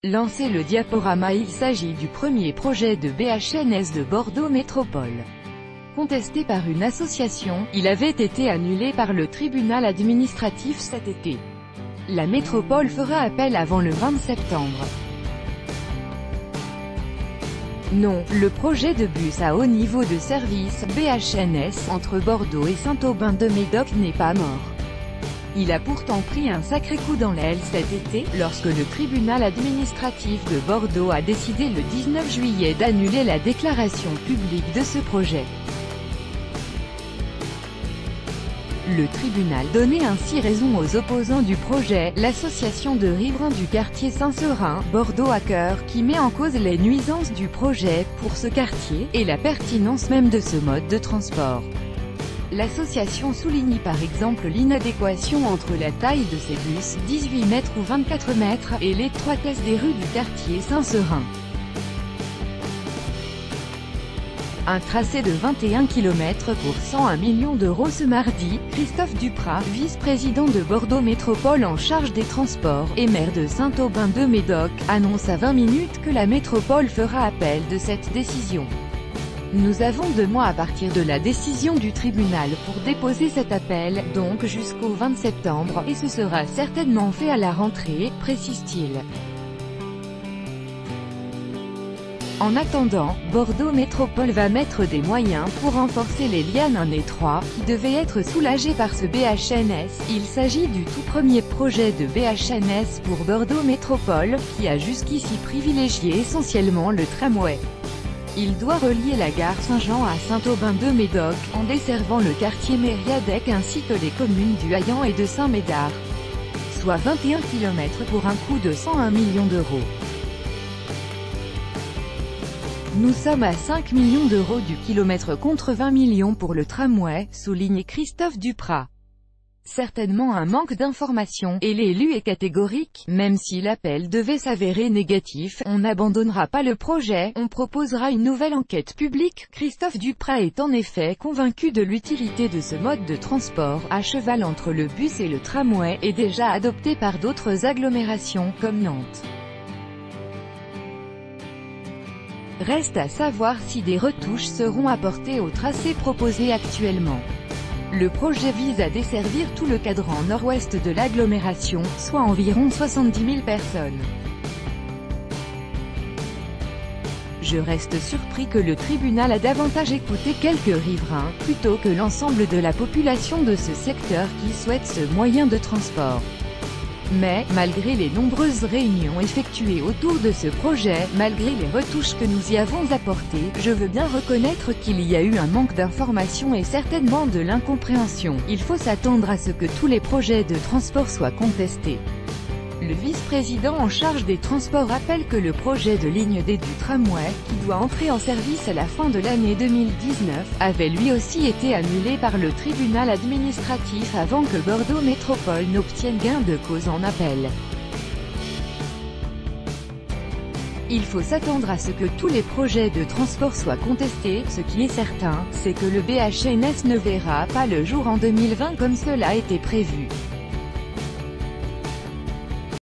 Lancez le diaporama. Il s'agit du premier projet de BHNS de Bordeaux Métropole. Contesté par une association, il avait été annulé par le tribunal administratif cet été. La métropole fera appel avant le 20 septembre. Non, le projet de bus à haut niveau de service, BHNS, entre Bordeaux et Saint-Aubin-de-Médoc n'est pas mort. Il a pourtant pris un sacré coup dans l'aile cet été, lorsque le tribunal administratif de Bordeaux a décidé le 19 juillet d'annuler la déclaration publique de ce projet. Le tribunal donnait ainsi raison aux opposants du projet, l'association de riverains du quartier Saint-Seurin, Bordeaux à cœur, qui met en cause les nuisances du projet pour ce quartier, et la pertinence même de ce mode de transport. L'association souligne par exemple l'inadéquation entre la taille de ces bus, 18 mètres ou 24 mètres, et l'étroitesse des rues du quartier Saint-Seurin. Un tracé de 21 km pour 101 millions d'euros. Ce mardi, Christophe Duprat, vice-président de Bordeaux Métropole en charge des transports, et maire de Saint-Aubin-de-Médoc, annonce à 20 minutes que la métropole fera appel de cette décision. Nous avons 2 mois à partir de la décision du tribunal pour déposer cet appel, donc jusqu'au 20 septembre, et ce sera certainement fait à la rentrée, précise-t-il. En attendant, Bordeaux Métropole va mettre des moyens pour renforcer les liens étroits, qui devaient être soulagés par ce BHNS. Il s'agit du tout premier projet de BHNS pour Bordeaux Métropole, qui a jusqu'ici privilégié essentiellement le tramway. Il doit relier la gare Saint-Jean à Saint-Aubin-de-Médoc, en desservant le quartier Mériadec ainsi que les communes du Haillan et de Saint-Médard. Soit 21 km pour un coût de 101 millions d'euros. Nous sommes à 5 millions d'euros du kilomètre contre 20 millions pour le tramway, souligne Christophe Duprat. Certainement un manque d'information, et l'élu est catégorique, même si l'appel devait s'avérer négatif, on n'abandonnera pas le projet, on proposera une nouvelle enquête publique. Christophe Duprat est en effet convaincu de l'utilité de ce mode de transport, à cheval entre le bus et le tramway, et déjà adopté par d'autres agglomérations, comme Nantes. Reste à savoir si des retouches seront apportées au tracé proposé actuellement. Le projet vise à desservir tout le quadrant nord-ouest de l'agglomération, soit environ 70 000 personnes. Je reste surpris que le tribunal a davantage écouté quelques riverains, plutôt que l'ensemble de la population de ce secteur qui souhaite ce moyen de transport. Mais, malgré les nombreuses réunions effectuées autour de ce projet, malgré les retouches que nous y avons apportées, je veux bien reconnaître qu'il y a eu un manque d'information et certainement de l'incompréhension. Il faut s'attendre à ce que tous les projets de transport soient contestés. Le vice-président en charge des transports rappelle que le projet de ligne D du tramway, qui doit entrer en service à la fin de l'année 2019, avait lui aussi été annulé par le tribunal administratif avant que Bordeaux Métropole n'obtienne gain de cause en appel. Il faut s'attendre à ce que tous les projets de transport soient contestés. Ce qui est certain, c'est que le BHNS ne verra pas le jour en 2020 comme cela était prévu.